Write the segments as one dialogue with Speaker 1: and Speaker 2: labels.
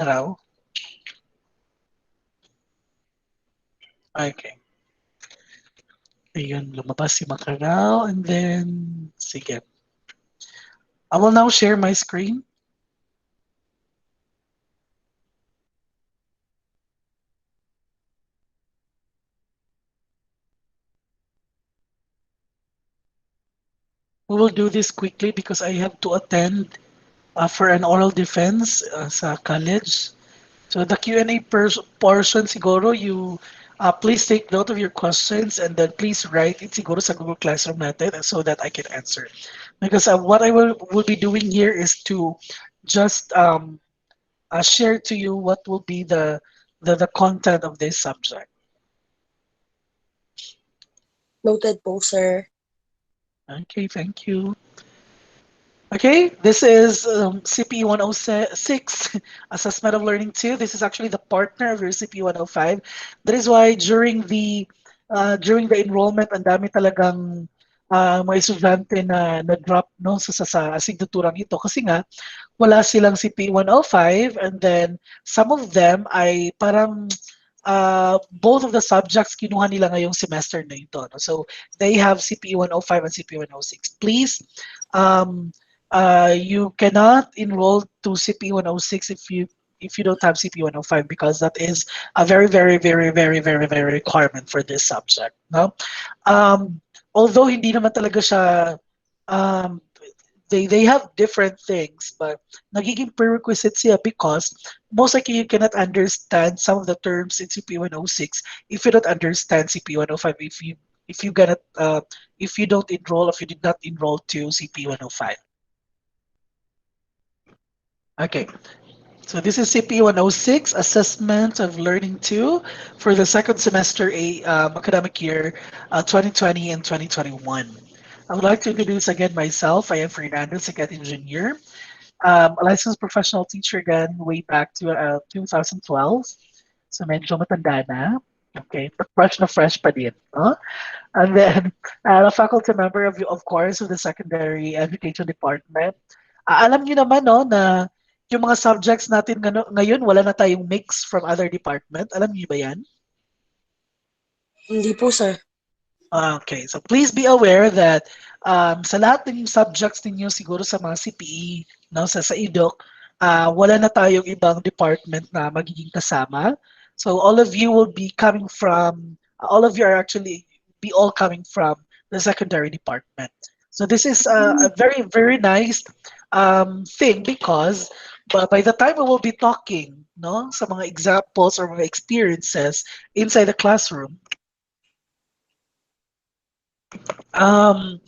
Speaker 1: raw? Okay. Ayun, lumabas si Makarao. And then, sige. I will now share my screen. We will do this quickly because I have to attend for an oral defense sa college. So the Q&A portion siguro, you please take note of your questions and then please write it siguro sa Google Classroom natin so that I can answer. Because what I will be doing here is to just share to you what will be the content of this subject.
Speaker 2: Noted po, sir.
Speaker 1: Okay, thank you. Okay, this is CPE106 Assessment of Learning 2. This is actually the partner of your CPE105. That is why during the enrollment, ang dami talagang mga estudyante na drop no sa asignaturang ito kasi nga wala silang CPE105 and then some of them ay parang both of the subjects kinuha nila ngayong semester na ito. No? So they have CPE105 and CPE106. Please um, you cannot enroll to CP106 if you don't have CP105 because that is a very very very very very very requirement for this subject. No, although hindi naman talaga siya um, they have different things, but nagiging prerequisite siya because most likely you cannot understand some of the terms in CP106 if you don't understand CP105 if you cannot if you don't enroll if you did not enroll to CP105. Okay, so this is CP106, Assessment of Learning 2 for the second semester academic year 2020 and 2021. I would like to introduce again myself. I am Fernando, second engineer, a licensed professional teacher again way back to 2012. So medyo matanda na. Okay, but fresh pa din. No? And then, a faculty member of course, of the secondary education department. Alam niyo naman, no, na yung mga subjects natin ngayon, wala na tayong mix from other department. Alam niyo ba yan?
Speaker 2: Hindi po, sir.
Speaker 1: Okay, so please be aware that sa lahat ng subjects ninyo siguro sa mga CPE, no, sa IDOC, wala na tayong ibang department na magiging kasama. So all of you will be coming from, all of you are actually be all coming from the secondary department. So this is a very, very nice thing because by the time we will be talking, no, sa mga examples or mga experiences inside the classroom, um,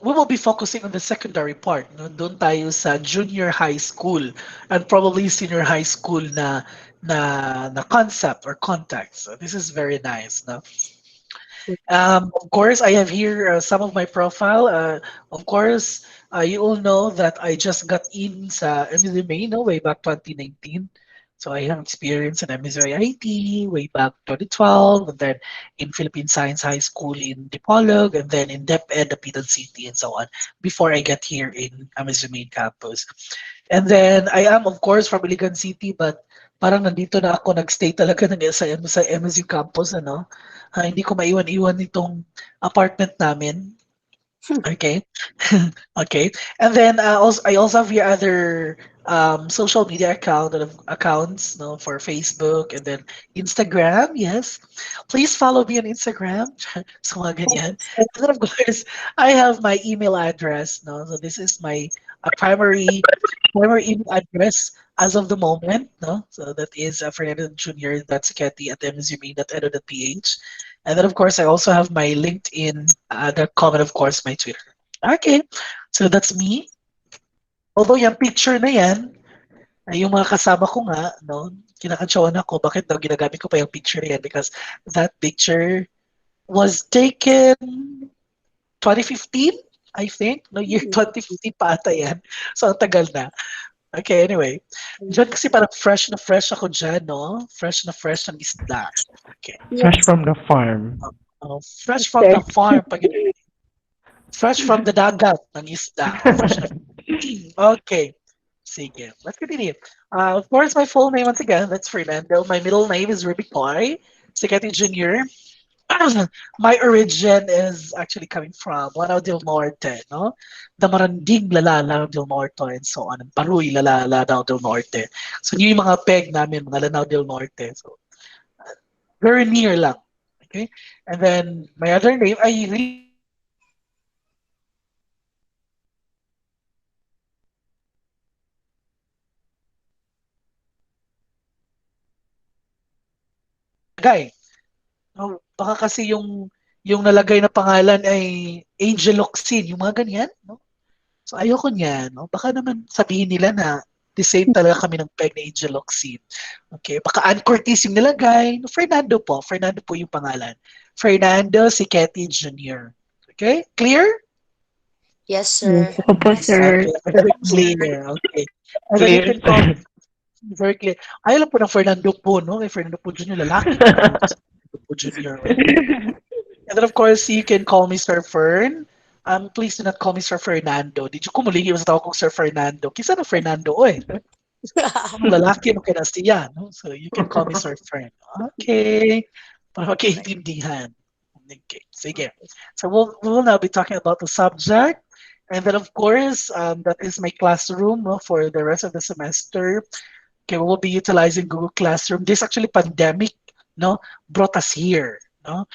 Speaker 1: we will be focusing on the secondary part. No? Doon tayo sa junior high school and probably senior high school na concept or context. So this is very nice. No? Of course, I have here some of my profile. Of course, you all know that I just got in sa MSMA no, way back 2019. So I have experience in MSMA IT way back 2012, and then in Philippine Science High School in Dipolog, and then in DepEd, Dapitan City, and so on, before I get here in MSMA campus. And then I am, of course, from Iligan City, but parang nandito na ako, nagstay talaga sa MSU campus, ano. Hindi ko maiwan-iwan itong apartment namin. Okay. Okay. And then I also have your other social media accounts, no, for Facebook and then Instagram. Yes, please follow me on Instagram. So mga ganyan. And then of course I have my email address. No, so this is my primary email address as of the moment. No, so that is Fernando Junior. That's Ketty@msub.edu.ph. And then of course I also have my LinkedIn, the comment of course my Twitter. Okay, so that's me. Although yung picture na yan, yung mga kasama ko nga, no, kinakantsawan ako, bakit daw ginagamit ko pa yung picture na yan? Because that picture was taken 2015, I think. No, year 2015 pa ata yan. So, ang tagal na. Okay, anyway. Diyan kasi parang fresh ako dyan, no? Fresh na fresh ng isda. Okay.
Speaker 3: Fresh from the farm.
Speaker 1: Fresh from the farm. Fresh from the dagat ng isda. Fresh na. Okay. Sige, let's continue. Of course, my full name once again, that's Fernando. My middle name is Ruby Koy, Sikati Junior. My origin is actually coming from Lanao del Norte, no? The Maranding Lala, Lanao del Norte, and so on. And Paruy Lala, Lanao del Norte. So, yun yung mga peg namin, mga Lanao del Norte. So, very near lang. Okay? And then, my other name, I really don't have a middle name. Nalagay. No, baka kasi yung nalagay na pangalan ay Angel Oxin, yung mga ganyan, no? So ayoko niyan, no? Baka naman sabihin nila na the same talaga kami ng peg na Angel Oxin. Okay, baka Ann Curtis yung nilagay. No, Fernando po yung pangalan. Fernando Siquetti Jr. Okay, clear?
Speaker 2: Yes,
Speaker 3: Yes,
Speaker 2: sir.
Speaker 3: ako po, sir.
Speaker 1: Okay, very clear. Okay. And then you
Speaker 3: Clear,
Speaker 1: can call
Speaker 3: sir.
Speaker 1: me very clear. Ayaw lang po ng Fernando po, no? Kay Fernando po Jr. lalaki po. Fernando po Jr. And then of course, you can call me Sir Fern. Please do not call me Sir Fernando. Did you kumuligi sa tawag kong Sir Fernando? Kisa na Fernando, oy. Ang lalaki mo kaya siya, no? So you can call me Sir Fern. Okay. Para magkaintindihan. Okay. Sige. So we will now be talking about the subject. And then of course, that is my classroom, no, for the rest of the semester. Okay, we will be utilizing Google Classroom. This actually pandemic, no, brought us here, no.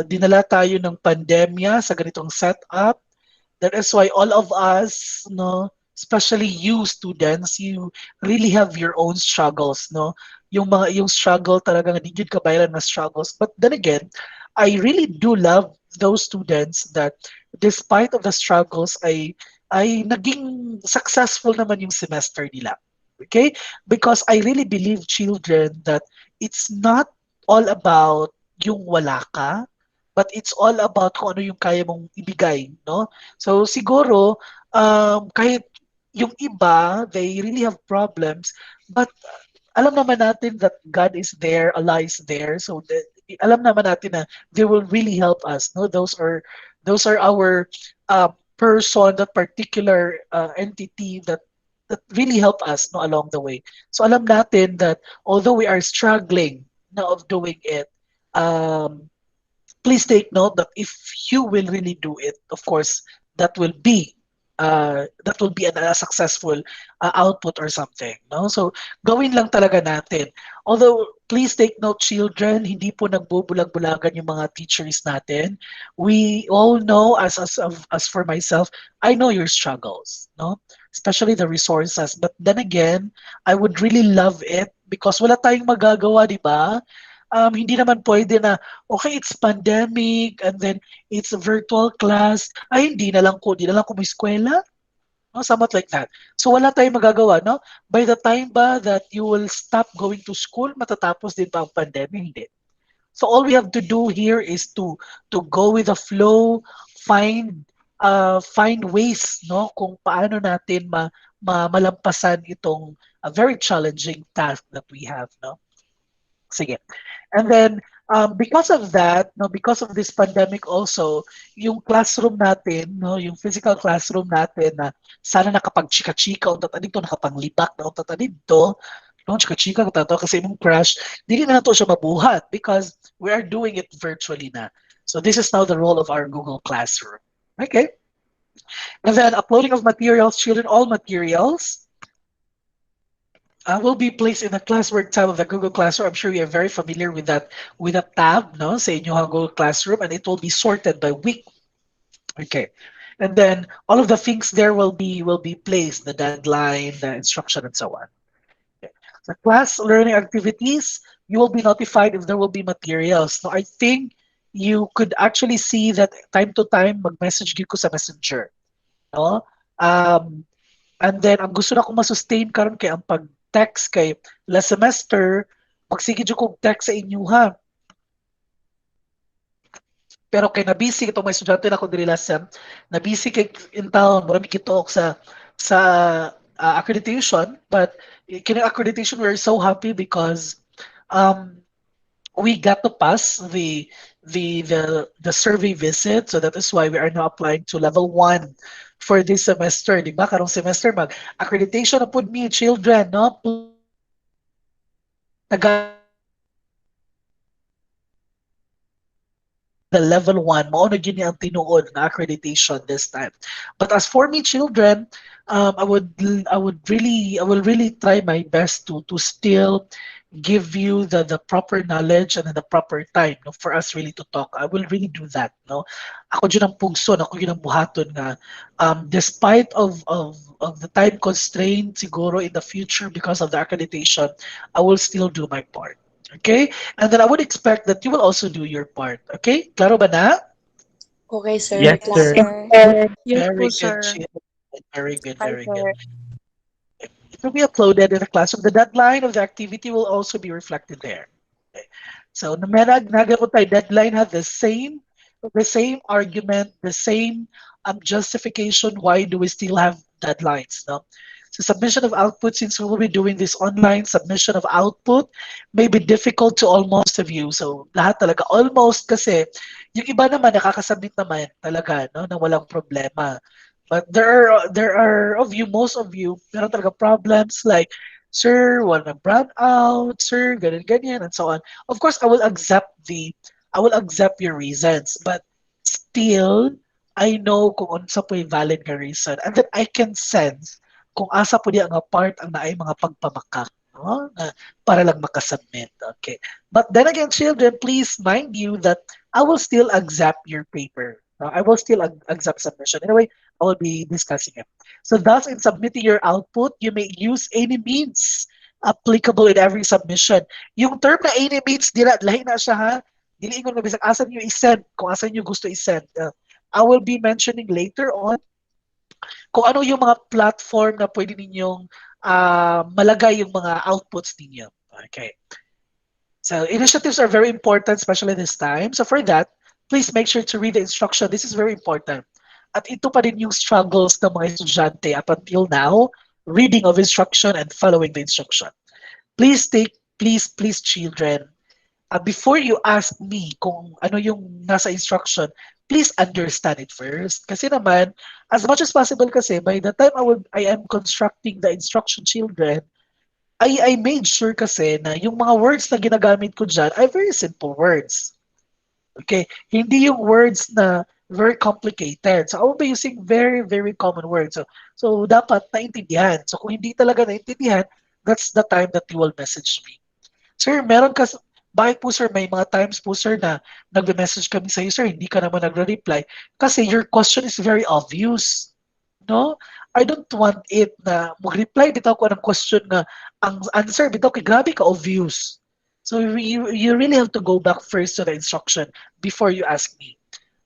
Speaker 1: Dinala tayo ng pandemya sa ganitong setup. That is why all of us, no, especially you students, you really have your own struggles, no. Yung struggle talaga hindi yun kabayaran na struggles. But then again, I really do love those students that despite of the struggles ay naging successful naman yung semester nila. Okay? Because I really believe children that it's not all about yung wala ka, but it's all about kung ano yung kaya mong ibigay, no? So siguro kahit yung iba, they really have problems, but alam naman natin that God is there, Allah is there. So alam naman natin na they will really help us, no? Those are our person, that particular entity that really help us, no, along the way. So alam natin that although we are struggling now of doing it, um, please take note that if you will really do it, of course, that will be a successful output or something. No? So, gawin lang talaga natin. Although, please take note, children, hindi po nagbubulag-bulagan yung mga teachers natin. We all know, as for myself, I know your struggles, no? Especially the resources. But then again, I would really love it because wala tayong magagawa, di ba? Hindi naman pwede na, okay, it's pandemic, and then it's a virtual class. Ay, hindi na lang ko may eskwela. No, somewhat like that. So wala tayong magagawa, no? By the time ba that you will stop going to school, matatapos din pa ang pandemic? Hindi. So all we have to do here is to go with the flow, find ways, no, kung paano natin malampasan itong very challenging task that we have, no? Sige. And then, because of that, no, because of this pandemic also, yung classroom natin, no, yung physical classroom natin na sana nakapag-chika-chika unta ta dito, nakapanglibak na unta ta dito, no, chika-chika ka to kasi imong crush, dili na nato siya mabuhat because we are doing it virtually na. So this is now the role of our Google Classroom. Okay. And then uploading of materials, children, all materials will be placed in the classwork tab of the Google Classroom. I'm sure you are very familiar with that tab, no, sa inyong Google Classroom, and it will be sorted by week. Okay, and then all of the things there will be placed, the deadline, the instruction, and so on. Okay. The class learning activities, you will be notified if there will be materials. So I think you could actually see that time to time mag-message ko sa messenger, no? Um, And then, ang gusto na kong masustain karon kay ang pag-text kay last semester, magsige jud kog text sa inyo ha. Pero kay na-busy itong may estudyante na ko diri last sem, na-busy kay in town, wala mi kituok sa accreditation, but kini accreditation we're so happy because um we got to pass the survey visit, so that is why we are now applying to level 1 for this semester, di ba? Karong semester mag accreditation na pud me children, no? Please nagaling na ko sa the level 1 mao na gini ang tinuod na accreditation this time. But as for me children, I will really try my best to still give you the proper knowledge and then the proper time, no, for us really to talk. I will really do that, no. Ako jud ang pugson, ako jud ang buhaton nga despite of the time constraint siguro in the future because of the accreditation, I will still do my part. Okay? And then I would expect that you will also do your part. Okay? Klaro ba na?
Speaker 2: Okay, sir.
Speaker 3: Yes,
Speaker 2: Claro,
Speaker 3: sir.
Speaker 2: sir.
Speaker 4: Yes po,
Speaker 1: Very good,
Speaker 4: sir.
Speaker 1: Chill. Very good,
Speaker 2: Hi,
Speaker 1: very good.
Speaker 2: sir.
Speaker 1: It will be uploaded in the classroom. The deadline of the activity will also be reflected there. Okay. So no matter nagawa tayo deadline have the same argument, the same justification why do we still have deadlines, no? So submission of output, since we will be doing this online, submission of output may be difficult to almost of you. So lahat talaga almost kasi yung iba naman nakakasubmit naman talaga, no, na walang problema. But there are of you, most of you, meron talaga problems like, sir, wala nang brand out, sir, ganyan, ganyan, and so on. Of course, I will accept your reasons, but still, I know kung unsa po yung valid nga reason. And then I can sense kung asa po diya nga part ang naay mga pagpamakak, no? Na para lang makasubmit. Okay. But then again, children, please mind you that I will still accept your paper. I will still accept submission. Anyway, I will be discussing it. So thus, in submitting your output, you may use any means applicable in every submission. Yung term na any means, lahi na siya ha. Dili ingon nga bisag asan nyo i-send, kung asan nyo gusto i-send. I will be mentioning later on kung ano yung mga platform na pwede ninyong malagay yung mga outputs ninyo. Okay. So initiatives are very important, especially this time. So for that, please make sure to read the instruction. This is very important. At ito pa din yung struggles ng mga estudyante up until now, reading of instruction and following the instruction. Please, children, before you ask me kung ano yung nasa instruction, please understand it first. Kasi naman, as much as possible kasi, by the time I am constructing the instruction, children, I made sure kasi na yung mga words na ginagamit ko dyan ay very simple words. Okay? Hindi yung words na very complicated. So I will be using very, very common words. So dapat naintindihan. So kung hindi talaga naintindihan, that's the time that you will message me. Sir, meron ka, bakit po sir, may mga times po sir na nagbe-message kami sa iyo, sir, hindi ka naman nagre-reply kasi your question is very obvious. No? I don't want it na mag-reply bitaw ko ng question nga ang answer bitaw kay grabe ka obvious. So you really have to go back first to the instruction before you ask me.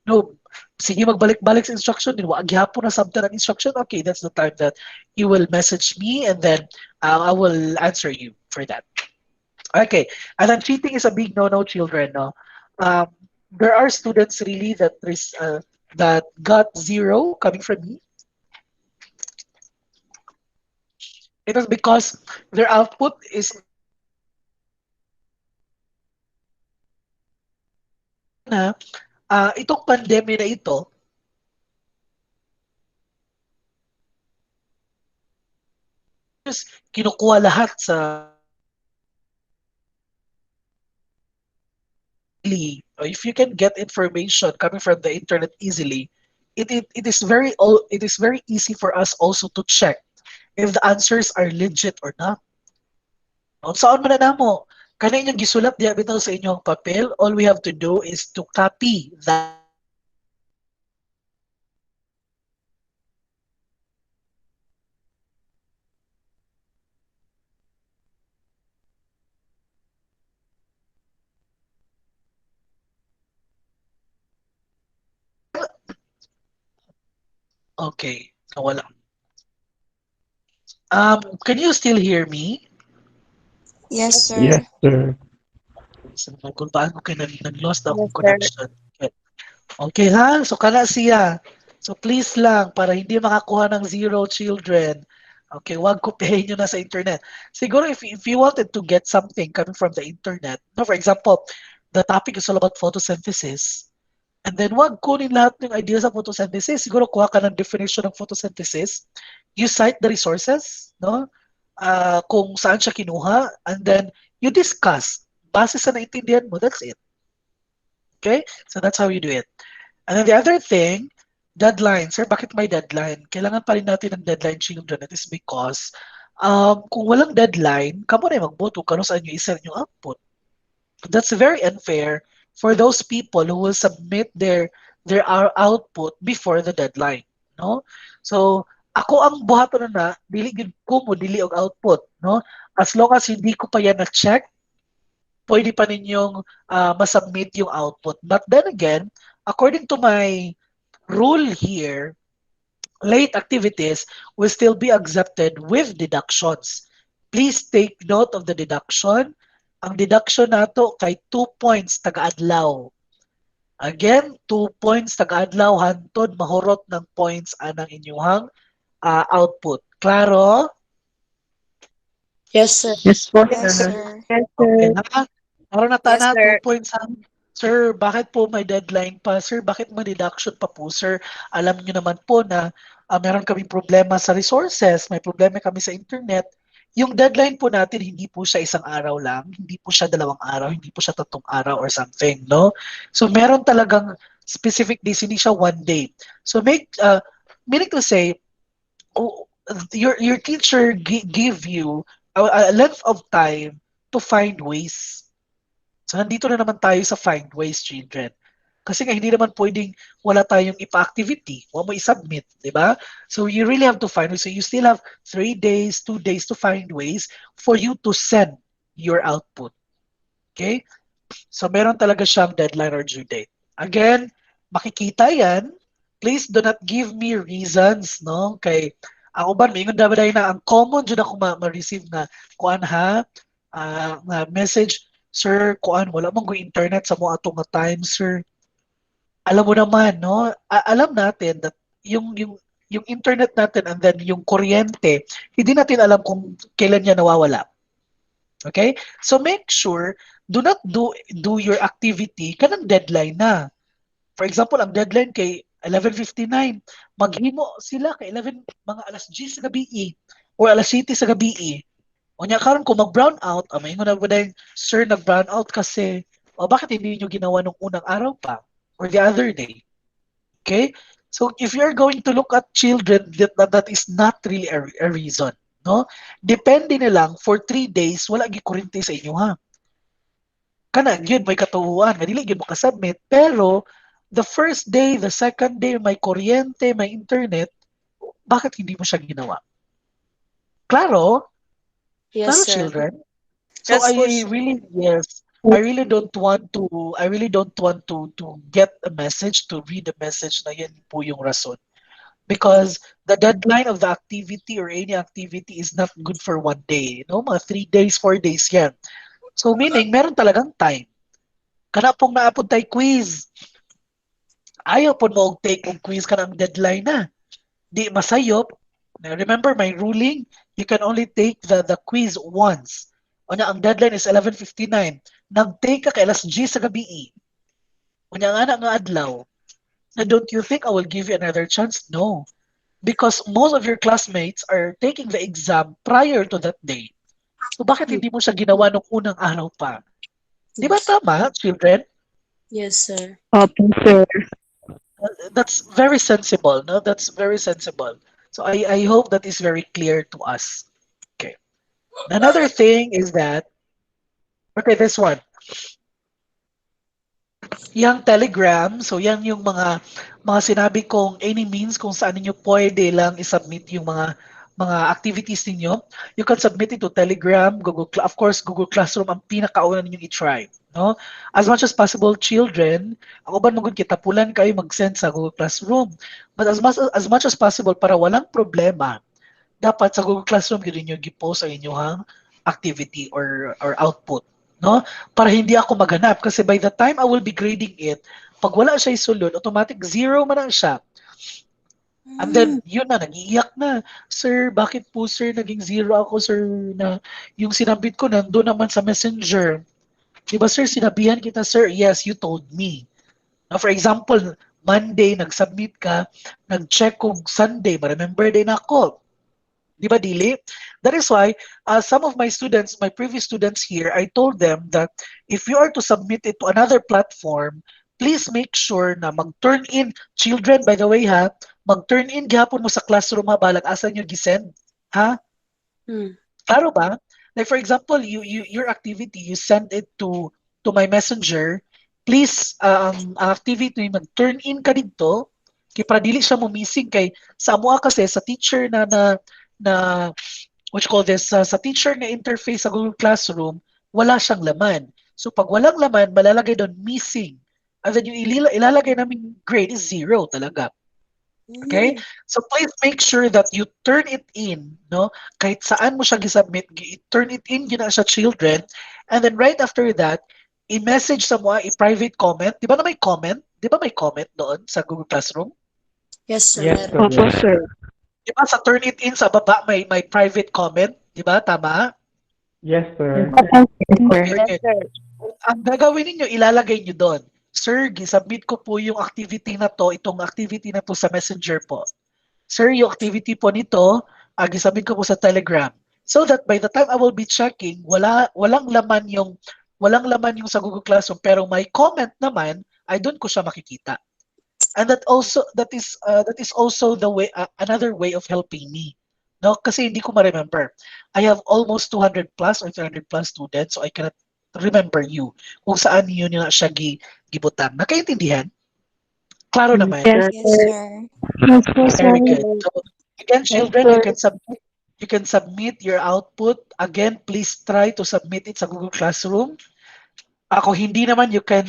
Speaker 1: No, sige magbalik-balik sa instruction din wa agyapon na sabta ng instruction. Okay, that's the time that you will message me and then I will answer you for that. Okay, and then cheating is a big no-no, children. No, um, there are students really that got zero coming from me. It is because their output is na itong pandemya na ito, just kinukuha lahat sa if you can get information coming from the internet easily, it is very easy for us also to check if the answers are legit or not. Saan man na namo? Kana inyong gisulat diya bitaw sa inyong papel, all we have to do is to copy that. Okay, nawala. Can you still hear me?
Speaker 2: Yes,
Speaker 3: Yes,
Speaker 2: sir.
Speaker 3: sir.
Speaker 1: So, kung paano kayo nag-lost
Speaker 2: Yes,
Speaker 1: akong
Speaker 2: sir.
Speaker 1: connection. Okay. Okay ha? So kana siya. So please lang, para hindi makakuha ng zero children. Okay, wag kopyahin nyo na sa internet. Siguro if you wanted to get something coming from the internet, no, for example, the topic is all about photosynthesis. And then wag kunin lahat ng ideas sa photosynthesis. Siguro kuha ka ng definition ng photosynthesis. You cite the resources, no? Kung saan siya kinuha, and then you discuss. Base sa naintindihan mo, that's it. Okay? So that's how you do it. And then the other thing, deadline. Sir, bakit may deadline? Kailangan pa rin natin ng deadline, children. It is because kung walang deadline, kamo na yung magboto kung saan nyo isa yung output. That's very unfair for those people who will submit their output before the deadline, no? So ako ang buhaton na dili gid ko mo dili og output, no? As long as hindi ko pa yan na check, pwede pa ninyong masubmit yung output. But then again, according to my rule here, late activities will still be accepted with deductions. Please take note of the deduction. Ang deduction nato kay 2 points taga-adlaw. Again, 2 points taga-adlaw hantod mahurot ng points anang inyuhang output. Klaro?
Speaker 2: Yes, sir.
Speaker 3: Yes po,
Speaker 2: Yes,
Speaker 3: sir.
Speaker 2: sir.
Speaker 3: Yes,
Speaker 1: Okay
Speaker 3: sir.
Speaker 1: na. Karon na
Speaker 2: Yes,
Speaker 1: tana, 2
Speaker 2: sir.
Speaker 1: points ang Sir, bakit po may deadline pa? Sir, bakit may deduction pa po, sir? Alam niyo naman po na meron kaming problema sa resources, may problema kami sa internet. Yung deadline po natin, hindi po siya isang araw lang, hindi po siya 2 araw, hindi po siya 3 araw or something, no? So, meron talagang specific days, hindi siya 1 day. So, meaning to say, oh, your teacher give you a length of time to find ways. So nandito na naman tayo sa find ways, children. Kasi nga hindi naman pwedeng wala tayong ipa-activity. Huwag mo i-submit, di ba? So you really have to find ways. So you still have 3 days, 2 days to find ways for you to send your output. Okay? So meron talaga siyang deadline or due date. Again, makikita yan. Please do not give me reasons, no? Kay ako ba, may dapat na ang common dyan ako ma-receive na kuan ha, na message, sir, kuan, wala mong go internet sa mo atong nga time, sir. Alam mo naman, no? Alam natin that yung internet natin and then yung kuryente, hindi natin alam kung kailan niya nawawala. Okay? So make sure do not do your activity kanang deadline na. For example, ang deadline kay 11:59, maghimo sila kay 11 mga alas 10 sa gabi or alas 7 sa gabi. O niya karon kung mag-brown out, may ingon na ba dahil, sir, nag-brown out kasi, o bakit hindi niyo ginawa nung unang araw pa or the other day? Okay? So if you're going to look at children, that is not really a reason. No? Depende na lang, for 3 days, wala gikurente sa inyo ha. Kana, yun, may katuhuan, nga dili yun makasubmit, pero the first day, the second day, may kuryente, may internet, bakit hindi mo siya ginawa? Klaro?
Speaker 2: Yes,
Speaker 1: Klaro,
Speaker 2: sir.
Speaker 1: children? So
Speaker 2: Yes po, sir.
Speaker 1: yes, I really don't want to get a message, to read a message na yan po yung rason. Because the deadline of the activity or any activity is not good for 1 day. No? Mga 3 days, 4 days yan. So meaning, meron talagang time. Kana pong naapod tayo quiz. Ayaw po mo take og quiz ka ng deadline na. Di masayop. Now remember my ruling, you can only take the quiz once. Unya ang deadline is 11:59. Nag-take ka kay alas 10 sa gabi. Unya nga nga adlaw. Now don't you think I will give you another chance? No. Because most of your classmates are taking the exam prior to that day. So bakit hindi mo siya ginawa nung unang araw pa? Di ba
Speaker 2: Yes.
Speaker 1: tama, children?
Speaker 2: Yes, sir.
Speaker 3: Opo, sir.
Speaker 1: That's very sensible, no? That's very sensible. So I hope that is very clear to us. Okay. Another thing is that, okay, this one. Yung Telegram, so yan yung mga sinabi kong any means kung saan niyo pwede lang i-submit yung mga activities ninyo. You can submit it to Telegram, of course, Google Classroom ang pinakauna ninyong i-try. No? As much as possible, children, ako ba magud kita pulan kayo mag-send sa Google Classroom. But as much as possible, para walang problema, dapat sa Google Classroom yun niyo gi-post ang inyong activity or output, no? Para hindi ako maganap kasi by the time I will be grading it, pag wala siya isulod, automatic zero man lang siya. And then, yun na, nag-iiyak na. Sir, bakit po sir, naging zero ako sir, na yung sinabit ko nandun naman sa messenger. Diba sir, sinabihan kita sir, yes, you told me. For example, Monday nag-submit ka, nag-check kung Sunday, ma-remember din ako. Di ba, dili? That is why some of my students, my previous students here, I told them that if you are to submit it to another platform, please make sure na mag-turn in, children, by the way ha, mag-turn in gihapon mo sa classroom ha, balag asa nyo gisend. Ha?
Speaker 2: Mm.
Speaker 1: Klaro ba? Like for example, your activity, you send it to my messenger. Please, ang activity mag-turn in ka dito, kay para dili siya mo missing kay sa amo kasi sa teacher na what you call this sa teacher na interface sa Google Classroom, wala siyang laman. So pag walang laman, malalagay doon missing. And then yung ilalagay namin grade is zero talaga. Okay?
Speaker 2: Mm.
Speaker 1: So please make sure that you turn it in, no? Kahit saan mo siya gisubmit, turn it in yun sa children. And then right after that, i-message sa mo, i-private comment. Di ba na may comment? Di ba may comment doon sa Google Classroom?
Speaker 2: Yes, sir.
Speaker 3: Yes,
Speaker 2: Meron.
Speaker 4: Opo,
Speaker 3: correct.
Speaker 4: sir.
Speaker 1: Di ba sa turn it in sa baba may private comment? Di ba? Tama?
Speaker 3: Yes,
Speaker 4: Yes,
Speaker 3: sir.
Speaker 4: sir.
Speaker 1: Okay,
Speaker 4: Yes,
Speaker 1: very good.
Speaker 4: sir.
Speaker 1: Ang gagawin ninyo, ilalagay nyo doon. Sir, gisubmit ko po yung activity na to, itong activity na to sa Messenger po. Sir, yung activity po nito, gisubmit ko po sa Telegram. So that by the time I will be checking, walang laman yung sa Google Classroom, pero may comment naman, ay doon ko siya makikita. And that is also the way another way of helping me. No, kasi hindi ko ma-remember. I have almost 200 plus or 300 plus students, so I cannot remember you kung saan yun yung siya gibutan. Nakaintindihan? Klaro
Speaker 4: Yes,
Speaker 1: naman.
Speaker 4: sir.
Speaker 2: Yes, sir.
Speaker 4: Yes, po, sir.
Speaker 1: Very good. So again,
Speaker 4: Yes,
Speaker 1: children,
Speaker 4: sir.
Speaker 1: you can submit your output. Again, please try to submit it sa Google Classroom. Ako hindi naman, you can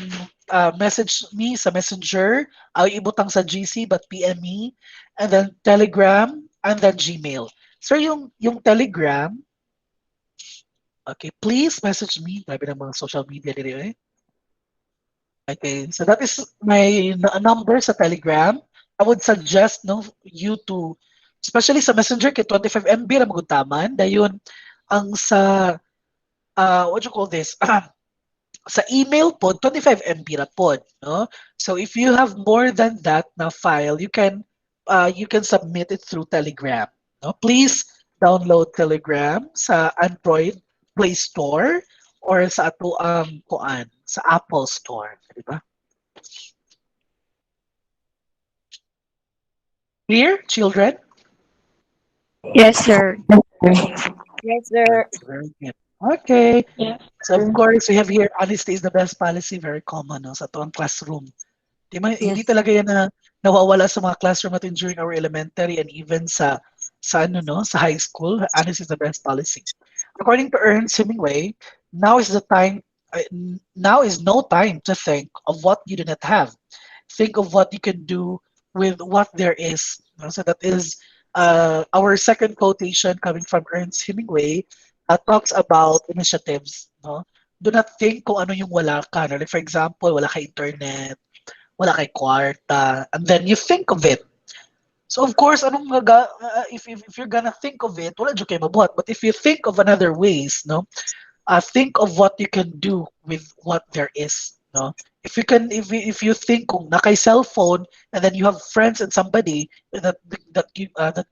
Speaker 1: message me sa Messenger, ibutang sa GC, but PM me, and then Telegram, and then Gmail. So yung Telegram, okay, please message me. Grabe ng mga social media dito eh. Okay, so that is my number sa Telegram. I would suggest no you to, especially sa Messenger kay 25 MB na magutaman. Dayon ang sa what you call this? Sa email po 25 MB ra po, no? So if you have more than that na file, you can submit it through Telegram. No? Please download Telegram sa Android Play Store or sa ato ang kuan sa Apple Store, di ba? Clear, children?
Speaker 4: Yes, sir.
Speaker 2: Yes, sir.
Speaker 1: Very good. Okay.
Speaker 4: Yes,
Speaker 1: So of
Speaker 4: sir.
Speaker 1: course, we have here honesty is the best policy, very common no, sa tuwang classroom. Hindi
Speaker 2: Yes.
Speaker 1: talaga yan na nawawala sa mga classroom natin during our elementary and even sa ano no, sa high school. Honesty is the best policy. According to Ernest Hemingway, now is the time uh, now is no time to think of what you do not have. Think of what you can do with what there is. No? So that is our second quotation coming from Ernest Hemingway talks about initiatives. No? Do not think kung ano yung wala ka. No? Like for example, wala ka internet, wala kay kwarta, and then you think of it. So of course, if you're gonna think of it, wala jud kay mabuhat. But if you think of another ways, no, think of what you can do with what there is, no. If you think kung nakay cellphone and then you have friends and somebody that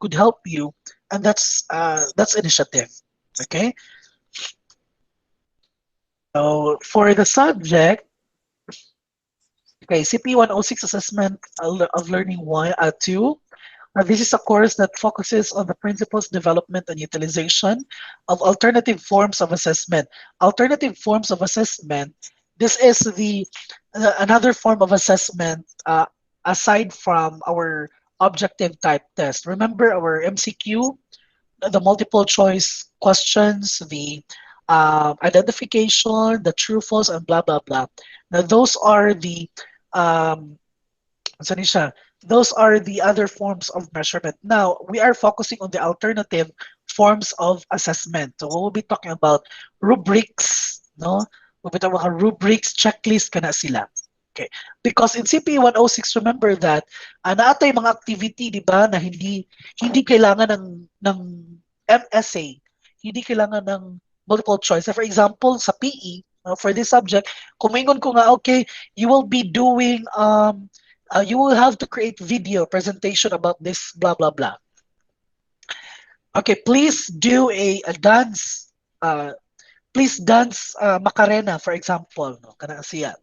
Speaker 1: could help you, and that's initiative. Okay. So for the subject, okay, CP106 assessment of learning 2. This is a course that focuses on the principles, development, and utilization of alternative forms of assessment. Alternative forms of assessment. This is the another form of assessment aside from our objective type test. Remember our MCQ, the multiple choice questions, the identification, the true false, and blah blah blah. Now those are the um, Saan siya? Those are the other forms of measurement. Now, we are focusing on the alternative forms of assessment. So we'll be talking about rubrics, no? We'll be talking about rubrics, checklist, kana sila. Okay. Because in CPE106, remember that naatay mga activity, di ba, na hindi kailangan ng MSA, hindi kailangan ng multiple choice. So for example, sa PE, for this subject, kumingon ko nga, okay, you will be doing, you will have to create video presentation about this, blah, blah, blah. Okay, please do a dance, please dance Macarena, for example, no, kana siya.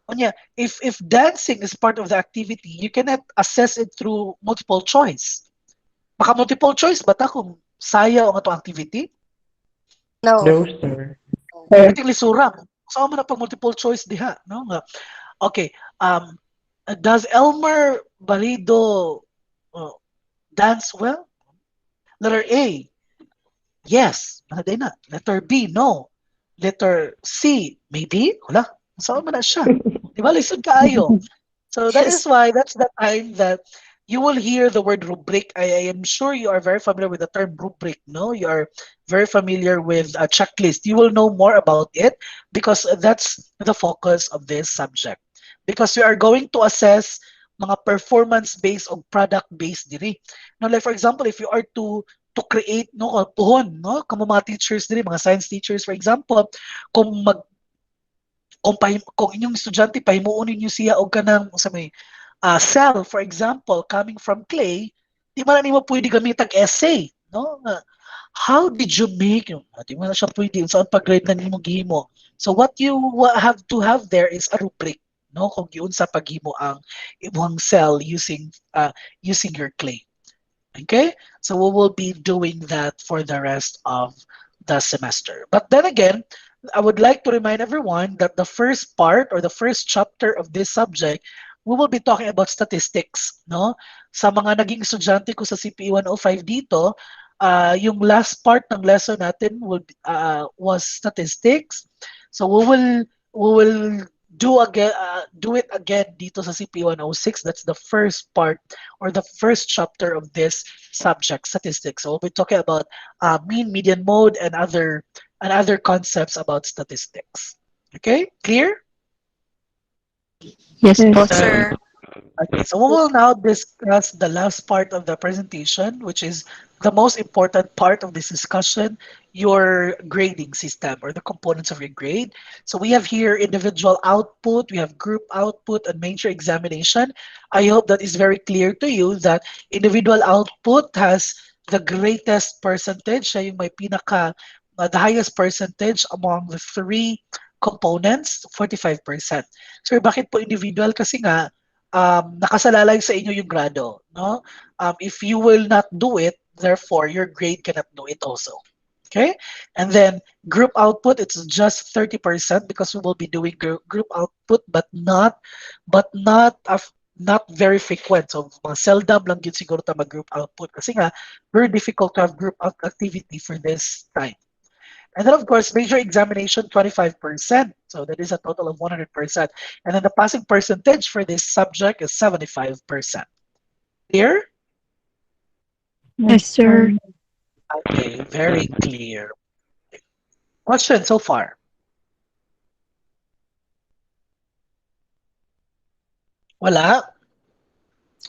Speaker 1: Onya, if dancing is part of the activity, you cannot assess it through multiple choice. Maka multiple choice ba ta kung saya o nga activity?
Speaker 2: No.
Speaker 3: No, sir.
Speaker 1: I think lisurang. So man na pag multiple choice diha, no? Nga, okay, does Elmer Balido uh, dance well? Letter A, yes. Manaday na. Letter B, no. Letter C, maybe. Wala. Saan man na siya? Di ba? Lisod kaayo. So that is
Speaker 2: Yes.
Speaker 1: why that's the time that you will hear the word rubric. I am sure you are very familiar with the term rubric, no? You are very familiar with a checklist. You will know more about it because that's the focus of this subject. Because we are going to assess mga performance-based o product-based diri. Now, like for example, if you are to create no puhon no kamo mga teachers diri mga science teachers for example kung mag kung inyong estudyante pahimuon ninyo siya og kanang sa may cell for example coming from clay di man na nimo pwede gamitag essay no nga, how did you make di man na siya pwede unsa pag grade na nimo gihimo so what you have to have there is a rubric no kung giunsa paghimo ang imong cell using your clay. Okay, so we will be doing that for the rest of the semester. But then again, I would like to remind everyone that the first part or the first chapter of this subject, we will be talking about statistics. No? Sa mga naging estudyante ko sa CPE 105 dito, yung last part ng lesson natin was statistics. So we will do it again dito sa CPE 106. That's the first part or the first chapter of this subject, statistics. So we'll be talking about mean, median, mode, and other concepts about statistics. Okay, clear?
Speaker 4: Yes po,
Speaker 2: Yes,
Speaker 4: sir.
Speaker 2: sir.
Speaker 1: Okay, so we will now discuss the last part of the presentation, which is the most important part of this discussion, your grading system or the components of your grade. So we have here individual output, we have group output, and major examination. I hope that is very clear to you that individual output has the greatest percentage, siya yung may the highest percentage among the three components, 45%. So bakit po individual? Kasi nga, nakasalalay sa inyo yung grado, no? If you will not do it, therefore your grade cannot do it also. Okay? And then group output, it's just 30% because we will be doing group output but not very frequent. So mga seldom lang yun siguro ta mag-group output kasi nga very difficult to have group out activity for this time. And then, of course, major examination, 25%. So that is a total of 100%. And then the passing percentage for this subject is 75%. Clear?
Speaker 4: Yes, sir.
Speaker 1: Okay, very clear. Question so far? Wala?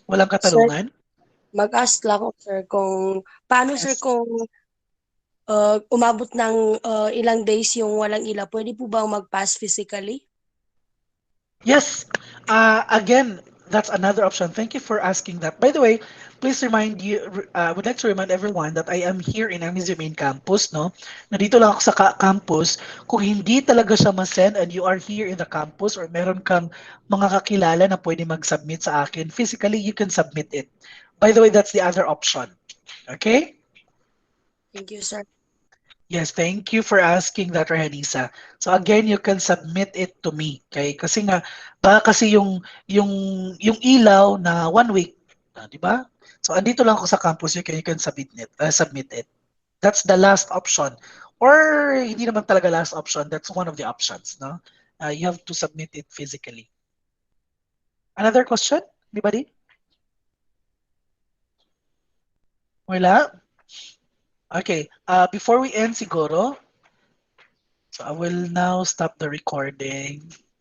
Speaker 1: Walang
Speaker 2: Sir,
Speaker 1: katanungan?
Speaker 2: mag-ask lang ako, sir, kung paano, sir,
Speaker 1: Yes.
Speaker 2: kung umabot ng ilang days yung walang ila, pwede po bang mag-pass physically?
Speaker 1: Yes. Again, that's another option. Thank you for asking that. By the way, please remind you, I would like to remind everyone that I am here in MSU main campus, no? Nandito lang ako sa campus. Kung hindi talaga siya ma-send and you are here in the campus or meron kang mga kakilala na pwede mag-submit sa akin, physically, you can submit it. By the way, that's the other option. Okay?
Speaker 2: Thank you, sir.
Speaker 1: Yes, thank you for asking that, Rehanisa. So again, you can submit it to me. Okay? Kasi nga, baka kasi yung yung ilaw na 1 week, di ba? So andito lang ako sa campus, you can submit it. That's the last option. Or hindi naman talaga last option, that's one of the options, no? You have to submit it physically. Another question? Anybody? Wala? Okay. Before we end siguro, so I will now stop the recording.